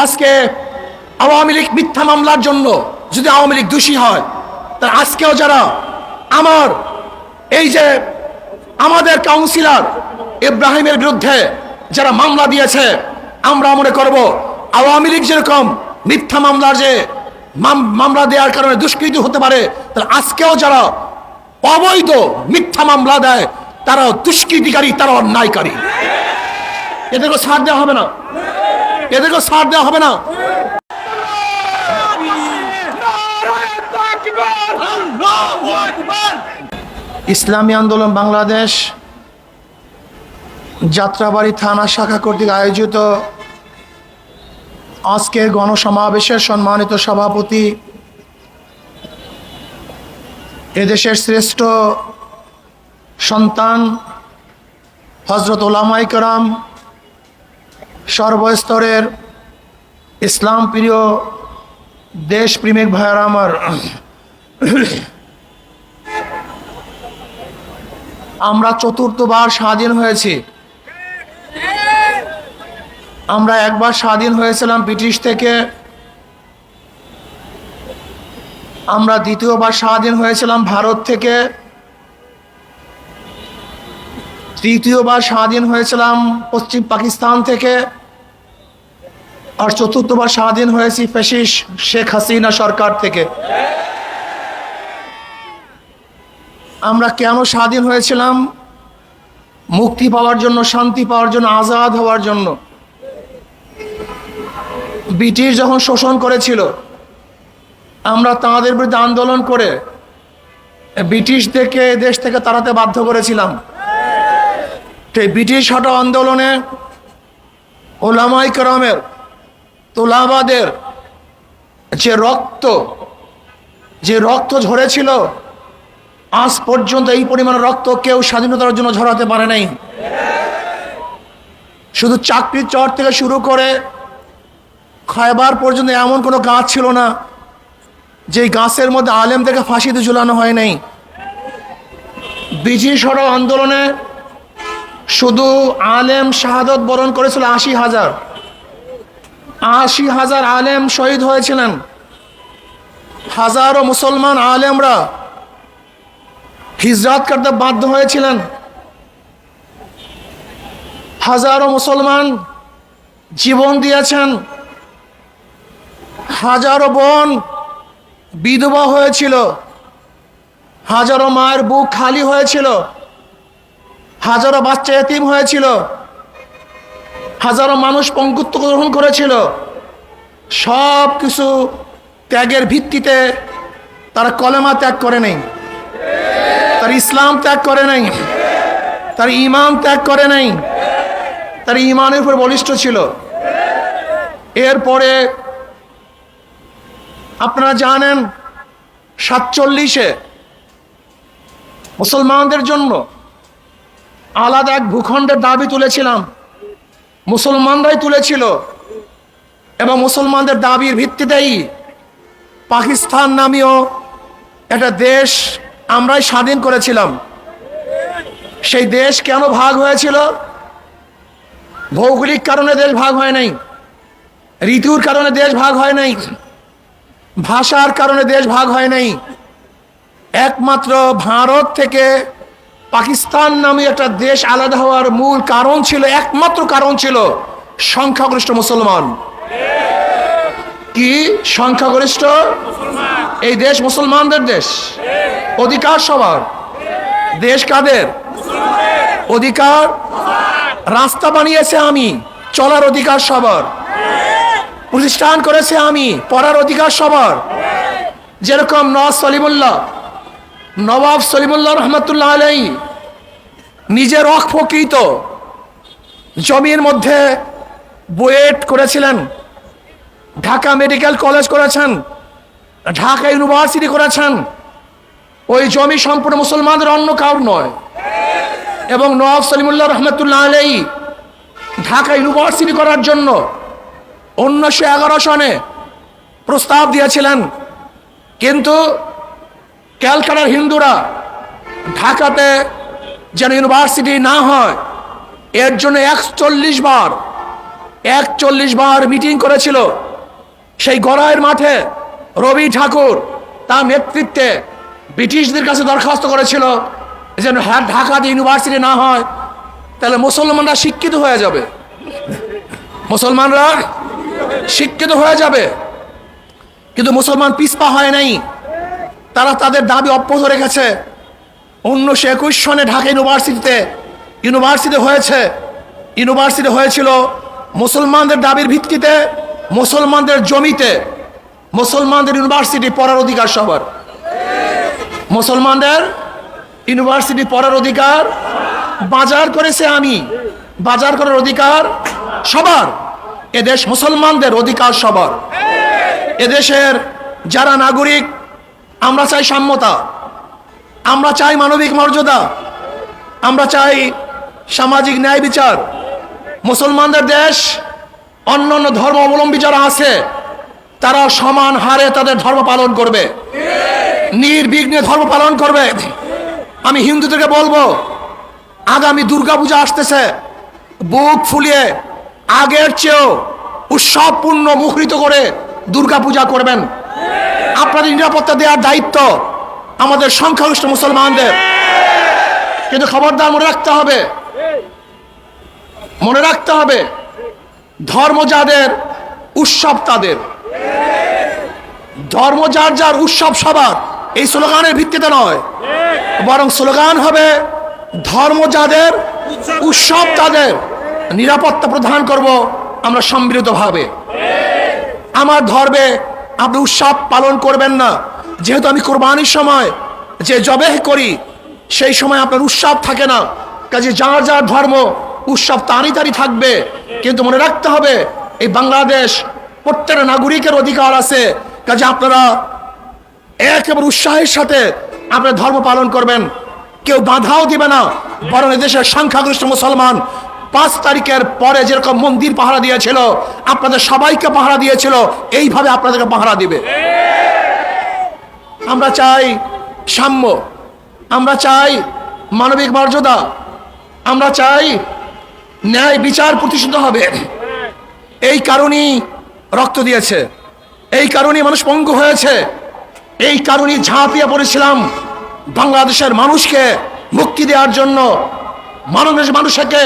আজকে আওয়ামী লীগ মিথ্যা মামলার জন্য যদি আওয়ামী লীগ দোষী হয়, তাহলে আজকেও যারা আমার এই যে আমাদের কাউন্সিলর ইব্রাহিমের বিরুদ্ধে যারা মামলা দিয়েছে, আমরা মনে করব আওয়ামী লীগ যেরকম মিথ্যা মামলার যে মামলা দেওয়ার কারণে দুষ্কৃতি হতে পারে, তাহলে আজকেও যারা অবৈধ মিথ্যা মামলা দেয় তারা দুষ্কৃতিকারী, তারা অন্যায়কারী। এদেরকে ছাড় দেওয়া হবে না, এদেরকে ছাড় দেওয়া হবে না। ইসলামী আন্দোলন বাংলাদেশ যাত্রাবাড়ি থানা শাখা কর্তৃক আয়োজিত আজকের গণসমাবেশের সম্মানিত সভাপতি, এদেশের শ্রেষ্ঠ সন্তান হযরত উলামায়ে কেরাম, সর্বস্তরের ইসলাম প্রিয় দেশপ্রেমিক ভাইয়েরা আমার, আমরা চতুর্থবার স্বাধীন হয়েছি। আমরা একবার স্বাধীন হয়েছিলাম ব্রিটিশ থেকে, আমরা দ্বিতীয়বার স্বাধীন হয়েছিলাম ভারত থেকে, তৃতীয়বার স্বাধীন হয়েছিলাম পশ্চিম পাকিস্তান থেকে, আর চতুর্থবার স্বাধীন হয়েছি ফ্যাসিস্ট শেখ হাসিনা সরকার থেকে। আমরা কেন স্বাধীন হয়েছিলাম? মুক্তি পাওয়ার জন্য, শান্তি পাওয়ার জন্য, আজাদ হওয়ার জন্য। ব্রিটিশ যখন শোষণ করেছিল, আমরা তাঁদের বিরুদ্ধে আন্দোলন করে ব্রিটিশদেরকে দেশ থেকে তাড়াতে বাধ্য করেছিলাম। সেই ব্রিটিশ হটাও আন্দোলনে উলামায়ে কেরামের, তোলাবাদের যে রক্ত ঝরেছিল, আজ পর্যন্ত এই পরিমাণ রক্ত কেউ স্বাধীনতার জন্য ঝরাতে পারে নাই। শুধু চাকরির চর থেকে শুরু করে খয়বার পর্যন্ত এমন কোনো গাছ ছিল না যে গাছের মধ্যে আলেমদেরকে ফাঁসিতে ঝুলানো হয় নাই। ব্রিটিশ হটাও আন্দোলনে শুধু আলেম শাহাদত বরণ করেছিল ৮০,০০০। ৮০,০০০ আলেম শহীদ হয়েছিলেন। হাজারো মুসলমান আলেমরা হিজরত করতে বাধ্য হয়েছিলেন। হাজারো মুসলমান জীবন দিয়েছেন। হাজারো বোন বিধবা হয়েছিল। হাজারো মায়ের বুক খালি হয়েছিল। হাজারো বাচ্চা এতিম হয়েছিল। হাজারো মানুষ পঙ্গুত্ব গ্রহণ করেছিল। সব কিছু ত্যাগের ভিত্তিতে তারা কলেমা ত্যাগ করে নেই, তার ইসলাম ত্যাগ করে নাই, তার ঈমান ত্যাগ করে নাই, তার ঈমানের উপর বলিষ্ঠ ছিল। এরপরে আপনারা জানেন ৪৭-এ মুসলমানদের জন্য আলাদা এক ভূখণ্ডের দাবি তুলেছিলাম। মুসলমানরাই তুলেছিল এবং মুসলমানদের দাবির ভিত্তিতেই পাকিস্তান নামীয় একটা দেশ আমরাই স্বাধীন করেছিলাম। সেই দেশ কেন ভাগ হয়েছিল? ভৌগোলিক কারণে দেশ ভাগ হয় নাই, ঋতুর কারণে দেশ ভাগ হয় নাই, ভাষার কারণে দেশ ভাগ হয় নাই। একমাত্র ভারত থেকে পাকিস্তান নামে একটা দেশ আলাদা হওয়ার মূল কারণ ছিল, একমাত্র কারণ ছিল সংখ্যাগরিষ্ঠ মুসলমান। কি সংখ্যাগরিষ্ঠ? এই দেশ মুসলমানদের দেশ, অধিকার সবার। দেশ কাদের? অধিকার। রাস্তা বানিয়েছে আমি, চলার অধিকার সবার। প্রতিষ্ঠান করেছে আমি, পড়ার অধিকার সবার। যেরকম নবাব সলিমুল্লাহ রহমতুল্লাহ আলাইহি নিজের অপ্রকৃত জমির মধ্যে বুয়েট করেছিলেন, ঢাকা মেডিকেল কলেজ করেছেন, ঢাকা ইউনিভার্সিটি করেছেন। ওই জমি সম্পূর্ণ মুসলমানদের, অন্য কাউর নয়। এবং নওয়াব সলিমুল্লাহ রহমতুল্লাহ আলাইহি ঢাকা ইউনিভার্সিটি করার জন্য 1911 সনে প্রস্তাব দিয়েছিলেন, কিন্তু ক্যালকাটার হিন্দুরা ঢাকাতে যেন ইউনিভার্সিটি না হয় এর জন্য 41 বার 41 বার মিটিং করেছিল সেই গড়াইয়ের মাঠে। রবি ঠাকুর তার নেতৃত্বে ব্রিটিশদের কাছে দরখাস্ত করেছিল যেন ঢাকাতে ইউনিভার্সিটি না হয়, তাহলে মুসলমানরা শিক্ষিত হয়ে যাবে, মুসলমানরা শিক্ষিত হয়ে যাবে। কিন্তু মুসলমান পিছপা হয় নাই, তারা তাদের দাবি অব্যাহত রেখেছে। 1921 সনে ঢাকা ইউনিভার্সিটি হয়েছিল মুসলমানদের দাবির ভিত্তিতে, মুসলমানদের জমিতে। মুসলমানদের ইউনিভার্সিটি পড়ার অধিকার সবার, মুসলমানদের ইউনিভার্সিটি পড়ার অধিকার বাজার করেছে আমি, বাজার করার অধিকার সবার। এদেশ মুসলমানদের অধিকার সবার। এদেশের যারা নাগরিক, আমরা চাই সাম্যতা, আমরা চাই মানবিক মর্যাদা, আমরা চাই সামাজিক ন্যায় বিচার। মুসলমানদের দেশ, অন্যান্য ধর্ম অবলম্বী যারা আছে তারা সমান হারে তাদের ধর্ম পালন করবে, নির্বিঘ্নে ধর্ম পালন করবে। আমি হিন্দুদেরকে বলবো, আগামী দুর্গাপূজা আসতেছে, বুক ফুলিয়ে আগের চেয়েও উৎসবপূর্ণ মুখরিত করে দুর্গাপূজা করবেন। আপনাদের নিরাপত্তা দেওয়ার দায়িত্ব আমাদের সংখ্যাগরিষ্ঠ মুসলমানদের। কিন্তু খবরদার মনে রাখতে হবে ধর্ম যাদের উৎসব তাদের, ধর্ম যার উৎসব সবার, এই স্লোগানের ভিত্তিতে নয়, বরং স্লোগান হবে ধর্ম যাদের উৎসব তাদের। নিরাপত্তা প্রদান করব আমরা সম্মিলিতভাবে। আমার ধর্মে আপনি উৎসব পালন করবেন না, যেহেতু আমি কোরবানির সময় যে জবেহ করি সেই সময় আপনার উৎসব থাকে না, কাজে যার ধর্ম উৎসব তারই থাকবে। কিন্তু মনে রাখতে হবে এই বাংলাদেশ প্রত্যেকটা নাগরিকের অধিকার আছে, কাজে আপনারা একেবারে উৎসাহের সাথে আপনার ধর্ম পালন করবেন, কেউ বাধাও দিবে না। বরং এদেশের সংখ্যাগরিষ্ঠ মুসলমান 5 তারিখের পরে যেরকম মন্দির পাহারা দিয়েছিল, আপনাদের সবাইকে পাহারা দিয়েছিল, এইভাবে আপনাদেরকে পাহারা দিবে। আমরা চাই সাম্য, আমরা চাই মানবিক মর্যাদা, আমরা চাই ন্যায় বিচার প্রতিষ্ঠিত হবে। এই কারণেই রক্ত দিয়েছে, এই কারণেই মানুষ পঙ্গু হয়েছে, এই কারণেই ঝাঁপিয়ে পড়েছিলাম বাংলাদেশের মানুষকে মুক্তি দেওয়ার জন্য, মানুষকে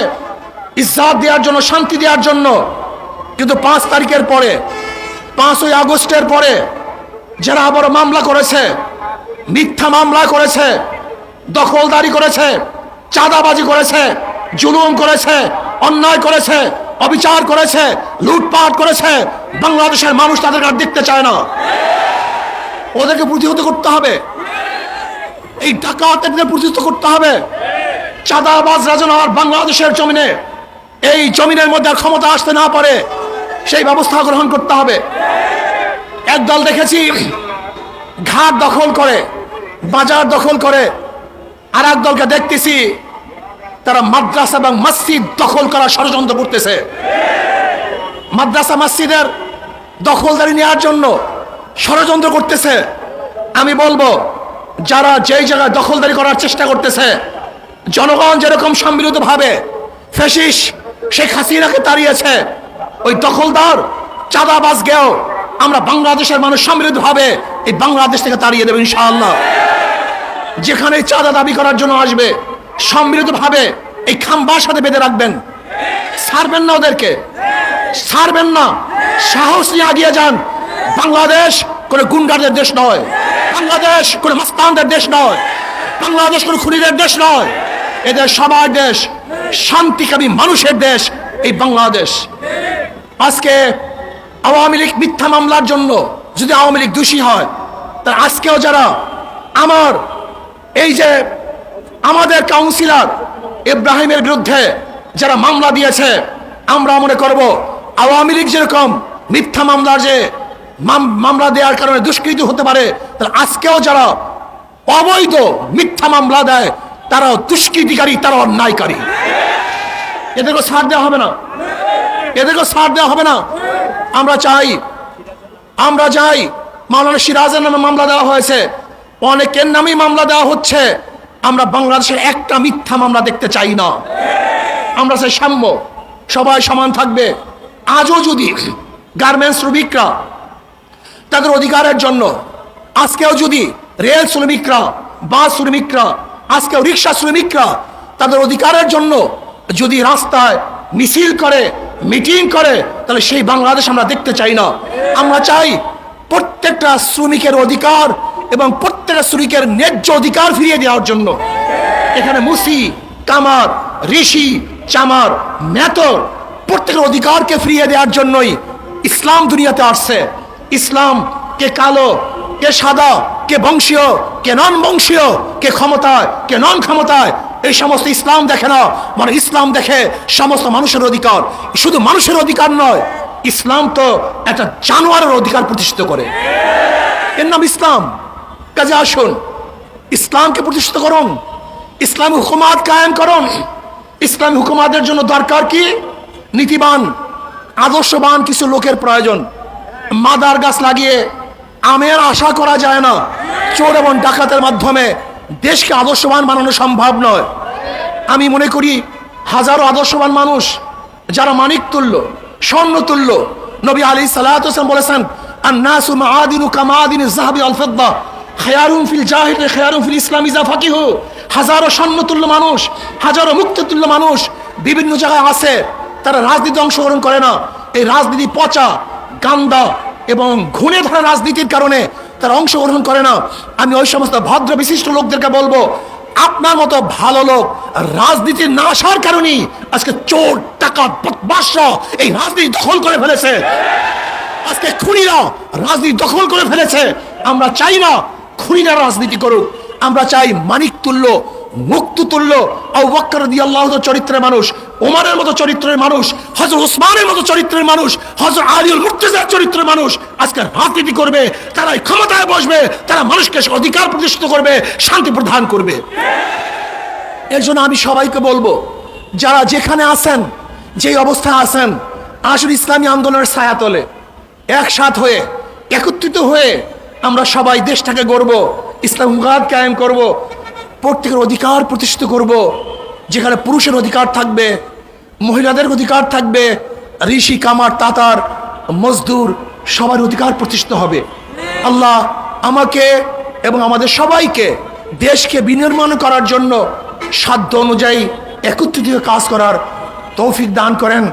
ইজ্জত দেওয়ার জন্য, শান্তি দেওয়ার জন্য। কিন্তু 5 তারিখের পরে, 5ই আগস্টের পরে যারা আবার মামলা করেছে, মিথ্যা মামলা করেছে, দখলদারি করেছে, চাঁদাবাজি করেছে, জুলুম করেছে, অন্যায় করেছে, অবিচার করেছে, লুটপাট করেছে, বাংলাদেশের মানুষ তাদের আর দেখতে চায় না। ওদেরকে প্রতিহত করতে হবে, এই ডাকাতদের প্রতিহত করতে হবে। চাঁদাবাজরা যেন আর বাংলাদেশের জমিনে, এই জমিনের মধ্যে ক্ষমতা আসতে না পারে, সেই ব্যবস্থা গ্রহণ করতে হবে। একদল দেখেছি ঘাট দখল করে, বাজার দখল করে, আর এক দলকে দেখতেছি তারা মাদ্রাসা এবং মসজিদ দখল করার ষড়যন্ত্র করতেছে। মাদ্রাসা মসজিদের দখলদারি নেওয়ার জন্য ষড়যন্ত্র করতেছে। আমি বলবো, যারা যেই জায়গায় দখলদারি করার চেষ্টা করতেছে, জনগণ যেরকম সম্মিলিতভাবে ফ্যাসিস্ট শেখ হাসিনাকে তাড়িয়েছে, ওই দখলদার চাঁদাবাজকেও আমরা বাংলাদেশের মানুষ সম্মিলিতভাবে এই বাংলাদেশ থেকে তাড়িয়ে দেবে ইনশাআল্লাহ। যেখানে চাঁদা দাবি করার জন্য আসবে, সম্মিলিতভাবে এই খাম্বার সাথে বেঁধে রাখবেন, ছাড়বেন না, ওদেরকে ছাড়বেন না। সাহস নিয়ে এগিয়ে যান। বাংলাদেশ কোনো গুন্ডাদের দেশ নয়, বাংলাদেশ কোনো মাস্তানদের দেশ নয়, বাংলাদেশ কোনো খুনিদের দেশ নয়। এদের সবার দেশ, শান্তিকামী মানুষের দেশ এই বাংলাদেশ। আজকে আওয়ামী লীগ মিথ্যা মামলার জন্য যদি আওয়ামী লীগ দোষী হয়, তার আজকেও যারা আমার এই যে আমাদের কাউন্সিলর ইব্রাহিমের বিরুদ্ধে যারা মামলা দিয়েছে, আমরা মনে করব আওয়ামী লীগ যেরকম মিথ্যা মামলার যে মামলা দেওয়ার কারণে দুষ্কৃতি হতে পারে, তাহলে আজকেও যারা অবৈধ মিথ্যা মামলা দেয় তারা দুষ্কৃতিকারী, তারা অন্যায়কারী। এদেরকে ছাড় দেওয়া হবে না, এদেরকে ছাড় দেওয়া হবে না। আমরা চাই মাওলানা সিরাজের নামে মামলা দেওয়া হয়েছে, অনেকের নামেই মামলা দেওয়া হচ্ছে। আমরা বাংলাদেশের একটা মিথ্যা মামলা দেখতে চাই না। আমরা চাই সাম্য, সবাই সমান থাকবে, আজও যদি গার্মেন্টস শ্রমিকরা তাদের অধিকারের জন্য, আজকেও যদি রেল শ্রমিকরা, বাস শ্রমিকরা, আজকেও রিক্সা শ্রমিকরা তাদের অধিকারের জন্য যদি রাস্তায় মিছিল করে, মিটিং করে, তাহলে সেই বাংলাদেশ আমরা দেখতে চাই না। আমরা চাই প্রত্যেকটা শ্রমিকের অধিকার এবং প্রত্যেকটা শ্রমিকের ন্যায্য অধিকার ফিরিয়ে দেওয়ার জন্য। এখানে মুসি, কামার, ঋষি, চামার, মেতর প্রত্যেকের অধিকারকে ফিরিয়ে দেওয়ার জন্যই ইসলাম দুনিয়াতে আসছে। ইসলাম কে কালো, কে সাদা, কে বংশীয়, কে নন বংশীয়, কে ক্ষমতায়, কে নন ক্ষমতায়, এই সমস্ত ইসলাম দেখে না। মানে ইসলাম দেখে সমস্ত মানুষের অধিকার। শুধু মানুষের অধিকার নয়, ইসলাম তো একটা জানোয়ারের অধিকার প্রতিষ্ঠিত করে। এর নাম ইসলাম। কাজে আসুন, ইসলামকে প্রতিষ্ঠিত করুন, ইসলামী হুকুমাত কায়েম করুন। ইসলামী হুকুমাতের জন্য দরকার কি? নীতিবান, আদর্শবান কিছু লোকের প্রয়োজন। মাদার গাছ লাগিয়ে আমের আশা করা যায় না। চোর এবং ডাকাতের মাধ্যমে দেশকে আদর্শবান বানানো সম্ভব নয়। আমি মনে করি হাজারো আদর্শবান মানুষ যারা মানিক তুল্য, স্বর্ণ তুল্য। নবী আলাইহিস সালাতু ওয়াস সালাম বলেছেন, আন-নাসু মাআদিনু কামাআদিনিজ যাহাবি ওয়াল ফিদ্দা, খায়রুন ফিল জাহিলিয়্যাতি খায়রুন ফিল ইসলাম ইযা ফাকিহু। হাজারো স্বর্ণতুল্য মানুষ, হাজারো মুক্ততুল্য মানুষ বিভিন্ন জায়গায় আছে, তারা রাজনীতি অংশগ্রহণ করে না। এই রাজনীতি পচা, গান্দা এবং ঘুণে ধরা রাজনীতির কারণে তারা অংশগ্রহণ করে না। আমি ওই সমস্ত ভদ্র বিশিষ্ট লোকদেরকে বলবো, আপনার মতো ভালো লোক রাজনীতির না আসার কারণেই আজকে চোর, ডাকাত, বদমাশরা এই রাজনীতি দখল করে ফেলেছে। আজকে খুনিরা রাজনীতি দখল করে ফেলেছে। আমরা চাই না খুনিরা রাজনীতি করুক। আমরা চাই মানিক তুল্য, মুক্ত তুল্য, আবু বকর রাদিয়াল্লাহু তাআলা চরিত্রের মানুষ, ওমরের মতো চরিত্রের মানুষ, হযরত ওসমানের মতো চরিত্রের মানুষ, হযরত আলীর মুর্তজার চরিত্রের মানুষ আজকে রাজনীতি করবে। তারাই ক্ষমতায় বসবে, তারা মানুষকে অধিকার প্রতিষ্ঠিত করবে, শান্তি প্রদান করবে। এর জন্য আমি সবাইকে বলবো, যারা যেখানে আছেন, যেই অবস্থায় আছেন, আসলে ইসলামী আন্দোলনের ছায়াতলে একসাথ হয়ে, একত্রিত হয়ে আমরা সবাই দেশটাকে গড়ব, ইসলাম হুকুমাত কায়েম করব, প্রত্যেকের অধিকার প্রতিষ্ঠিত করব। যেখানে পুরুষের অধিকার থাকবে, মহিলাদের অধিকার থাকবে, ঋষি, কামার, তাতার, মজদুর সবার অধিকার প্রতিষ্ঠিত হবে। আল্লাহ আমাকে এবং আমাদের সবাইকে দেশকে বিনির্মাণ করার জন্য সাধ্য অনুযায়ী একত্রিত কাজ করার তৌফিক দান করেন।